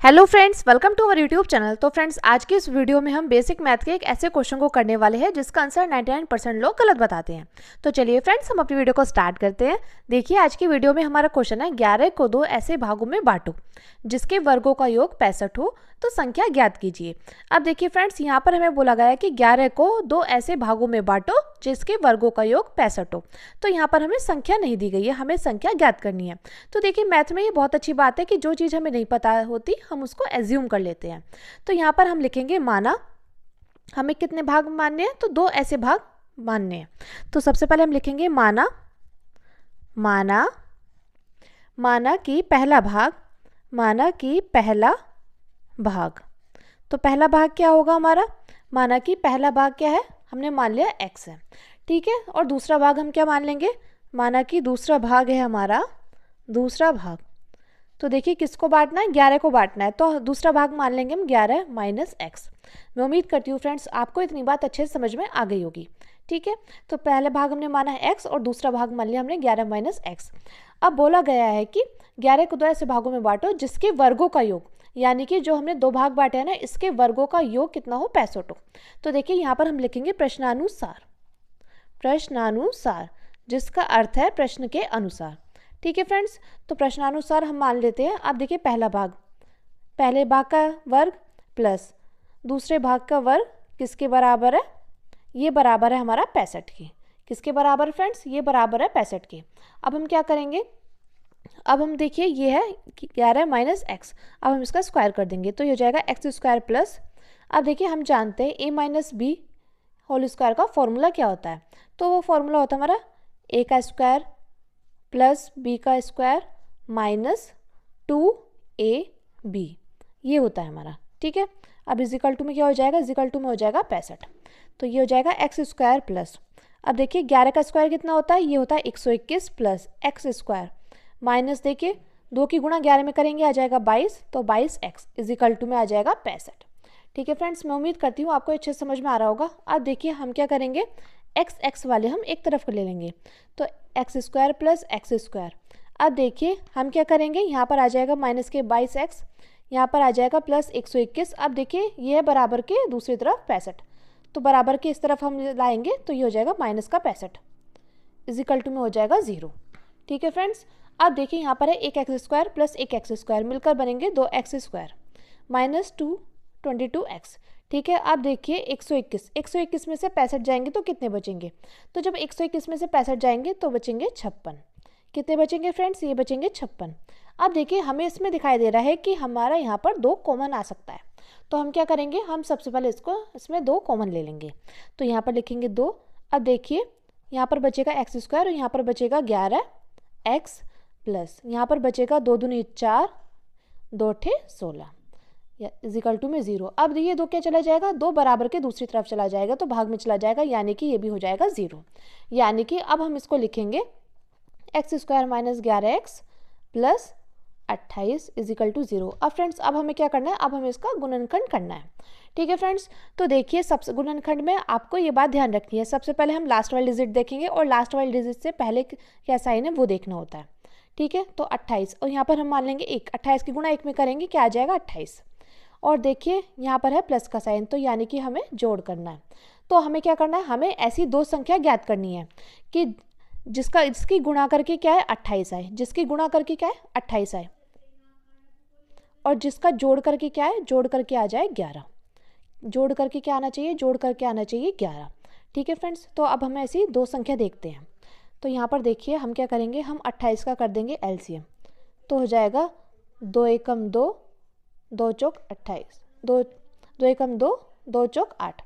Hello friends, welcome to our YouTube channel. तो friends, आज की इस वीडियो में हम बेसिक मैथ के एक ऐसे क्वेश्चन को करने वाले हैं जिसका आंसर 99% लोग गलत बताते हैं। तो चलिए फ्रेंड्स, हम अपनी वीडियो को स्टार्ट करते हैं। देखिए, आज की वीडियो में हमारा क्वेश्चन है 11 को दो ऐसे भागों में बांटो जिसके वर्गों का योग 65 हो तो संख्या ज्ञात कीजिए। अब देखिए फ्रेंड्स, यहाँ पर हमें बोला गया है कि 11 को दो ऐसे भागों में बांटो जिसके वर्गों का योग 65 हो। तो यहाँ पर हमें संख्या नहीं दी गई है, हमें संख्या ज्ञात करनी है। तो देखिए, मैथ में ये बहुत अच्छी बात है कि जो चीज़ हमें नहीं पता होती हम उसको एज्यूम कर लेते हैं। तो यहाँ पर हम लिखेंगे माना, हमें कितने भाग मानने हैं, तो दो ऐसे भाग मानने हैं। तो सबसे पहले हम लिखेंगे माना, माना, माना कि पहला भाग, माना कि पहला भाग। तो पहला भाग क्या होगा हमारा, माना कि पहला भाग क्या है, हमने मान लिया x है, ठीक है। और दूसरा भाग हम क्या मान लेंगे, माना कि दूसरा भाग है हमारा, दूसरा भाग। तो देखिए, किसको बांटना है, 11 को बांटना है, तो दूसरा भाग मान लेंगे हम 11 माइनस एक्स। मैं उम्मीद करती हूँ फ्रेंड्स आपको इतनी बात अच्छे से समझ में आ गई होगी, ठीक है। तो पहले भाग हमने माना है x और दूसरा भाग मान लिया हमने 11 माइनस एक्स। अब बोला गया है कि 11 को दो ऐसे भागों में बांटो जिसके वर्गों का योग, यानी कि जो हमने दो भाग बांटे हैं ना, इसके वर्गों का योग कितना हो, 65 हो। तो देखिए, यहाँ पर हम लिखेंगे प्रश्नानुसार, प्रश्नानुसार, जिसका अर्थ है प्रश्न के अनुसार, ठीक है फ्रेंड्स। तो प्रश्नानुसार हम मान लेते हैं। अब देखिए, पहला भाग, पहले भाग का वर्ग प्लस दूसरे भाग का वर्ग किसके बराबर है, ये बराबर है हमारा 65 के। किसके बराबर फ्रेंड्स, ये बराबर है 65 के। अब हम क्या करेंगे, अब हम देखिए ये है 11 माइनस एक्स, अब हम इसका स्क्वायर कर देंगे तो ये हो जाएगा एक्स स्क्वायर प्लस, अब देखिए हम जानते हैं ए माइनस बी होल स्क्वायर का फॉर्मूला क्या होता है। तो वो फॉर्मूला होता है हमारा ए का स्क्वायर प्लस बी का स्क्वायर माइनस 2ab, ये होता है हमारा, ठीक है। अब इजिकल टू में क्या हो जाएगा, इजिकल टू में हो जाएगा 65। तो ये हो जाएगा एक्स स्क्वायर प्लस, अब देखिए 11 का स्क्वायर कितना होता है, ये होता है 121 प्लस एक्स स्क्वायर माइनस, देखिए 2 की गुणा 11 में करेंगे आ जाएगा 22, तो 22x इजिकल टू में आ जाएगा 65, ठीक है फ्रेंड्स। मैं उम्मीद करती हूँ आपको अच्छे से समझ में आ रहा होगा। अब देखिए हम क्या करेंगे, x वाले हम एक तरफ ले लेंगे, तो x square plus x square. अब देखिए हम क्या करेंगे, यहाँ पर आ जाएगा माइनस के 22x, यहाँ पर आ जाएगा प्लस 121। अब देखिए ये है बराबर के दूसरी तरफ 65, तो बराबर के इस तरफ हम लाएंगे तो ये हो जाएगा माइनस का 65 इजिकल टू में हो जाएगा 0, ठीक है फ्रेंड्स। अब देखिए यहाँ पर है एक एक्स स्क्वायर प्लस एक एक्स स्क्वायर मिलकर बनेंगे 2x स्क्वायर माइनस 22x, ठीक है। अब देखिए 121 में से 65 जाएंगे तो कितने बचेंगे, तो जब 121 में से 65 जाएंगे तो बचेंगे 56। कितने बचेंगे फ्रेंड्स, ये बचेंगे 56। अब देखिए हमें इसमें दिखाई दे रहा है कि हमारा यहाँ पर 2 कॉमन आ सकता है, तो हम क्या करेंगे, हम सबसे पहले इसमें 2 कॉमन ले लेंगे, तो यहाँ पर लिखेंगे 2। अब देखिए यहाँ पर बचेगा एक्स स्क्वायर और यहाँ पर बचेगा 11x प्लस यहाँ पर बचेगा 2 दूनी 4, 2 ठे 16 इजिकल टू में 0। अब ये 2 क्या चला जाएगा, 2 बराबर के दूसरी तरफ चला जाएगा तो भाग में चला जाएगा, यानी कि ये भी हो जाएगा 0। यानी कि अब हम इसको लिखेंगे x square minus 11x plus 28 equal to 0। अब फ्रेंड्स अब हमें क्या करना है, अब हमें इसका गुणनखंड करना है, ठीक है फ्रेंड्स। तो देखिए सबसे गुणनखंड में आपको ये बात ध्यान रखनी है, सबसे पहले हम लास्ट वाली डिजिट देखेंगे और लास्ट वाली डिजिट से पहले क्या साइन है वो देखना होता है, ठीक है। तो 28 और यहाँ पर हम मान लेंगे 1, 28 की गुणा 1 में करेंगे क्या आ जाएगा 28, और देखिए यहाँ पर है प्लस का साइन, तो यानी कि हमें जोड़ करना है। तो हमें क्या करना है, हमें ऐसी दो संख्या ज्ञात करनी है कि जिसकी गुणा करके क्या है 28 आए, जिसकी गुणा करके क्या है 28 आए, और जिसका जोड़ करके क्या है, जोड़ करके आ जाए 11, जोड़ करके क्या आना चाहिए, जोड़ करके आना चाहिए 11, ठीक है फ्रेंड्स। तो अब हम ऐसी दो संख्या देखते हैं। तो यहाँ पर देखिए हम क्या करेंगे, हम 28 का कर देंगे एलसीएम, तो हो जाएगा 2 एकम 2, 2 चौक 28, 2 एकम 2, 2 चौक 8।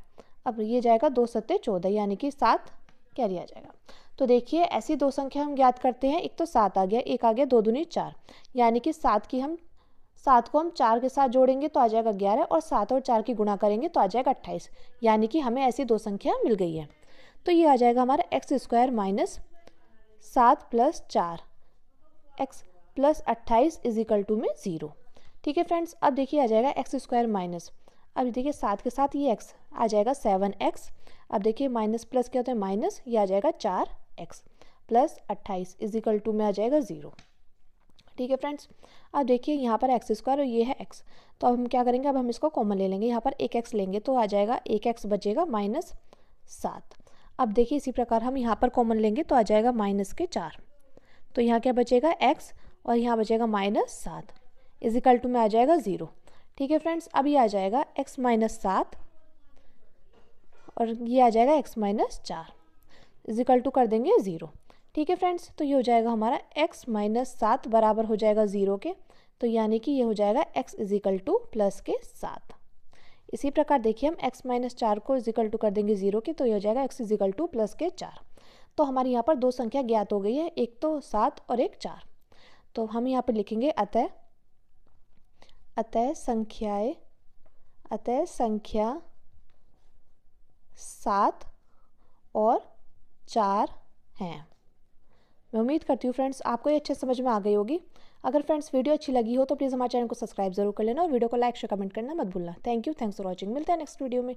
अब ये जाएगा 2 सत्ते 14, यानी कि 7 कैरी आ जाएगा। तो देखिए ऐसी दो संख्या हम ज्ञात करते हैं, एक तो 7 आ गया, एक आ गया 2 दूनी 4, यानी कि 7 को हम 4 के साथ जोड़ेंगे तो आ जाएगा 11, और 7 और 4 की गुणा करेंगे तो आ जाएगा 28, यानी कि हमें ऐसी दो संख्या मिल गई है। तो ये आ जाएगा हमारा x square minus 7 plus 4 x plus 28 equal to में 0, ठीक है फ्रेंड्स। अब देखिए आ जाएगा एक्स स्क्वायर माइनस, अब देखिए 7 के साथ ये एक्स आ जाएगा 7x, अब देखिए माइनस प्लस क्या होता है माइनस, ये आ जाएगा 4x प्लस 28 इजिकल टू में आ जाएगा 0, ठीक है फ्रेंड्स। अब देखिए यहाँ पर एक्स स्क्वायर और ये है एक्स, तो अब हम क्या करेंगे, अब हम इसको कॉमन ले लेंगे, यहाँ पर एक एक्स लेंगे तो आ जाएगा एक एक्स बचेगा -7। अब देखिए इसी प्रकार हम यहाँ पर कॉमन लेंगे तो आ जाएगा -4, तो यहाँ क्या बचेगा x और यहाँ बचेगा -7 इजिकल टू में आ जाएगा 0। ठीक है फ्रेंड्स, अब ये आ जाएगा x -7 और ये आ जाएगा x -4 इजिकल टू कर देंगे 0। ठीक है फ्रेंड्स, तो ये हो जाएगा हमारा x -7 बराबर हो जाएगा 0 के, तो यानी कि ये हो जाएगा x इजिकल टू प्लस के 7। इसी प्रकार देखिए हम x -4 को इजिकल टू कर देंगे 0 के, तो ये हो जाएगा x इजिकल टू प्लस के 4। तो हमारे यहाँ पर दो संख्या ज्ञात हो गई है, एक तो 7 और एक 4। तो हम यहाँ पर लिखेंगे अतः संख्या 7 और 4 हैं। मैं उम्मीद करती हूँ फ्रेंड्स आपको ये अच्छे समझ में आ गई होगी। अगर फ्रेंड्स वीडियो अच्छी लगी हो तो प्लीज़ हमारे चैनल को सब्सक्राइब जरूर कर लेना और वीडियो को लाइक शेयर कमेंट करना मत भूलना। Thank you, thanks for watching. मिलते हैं नेक्स्ट वीडियो में।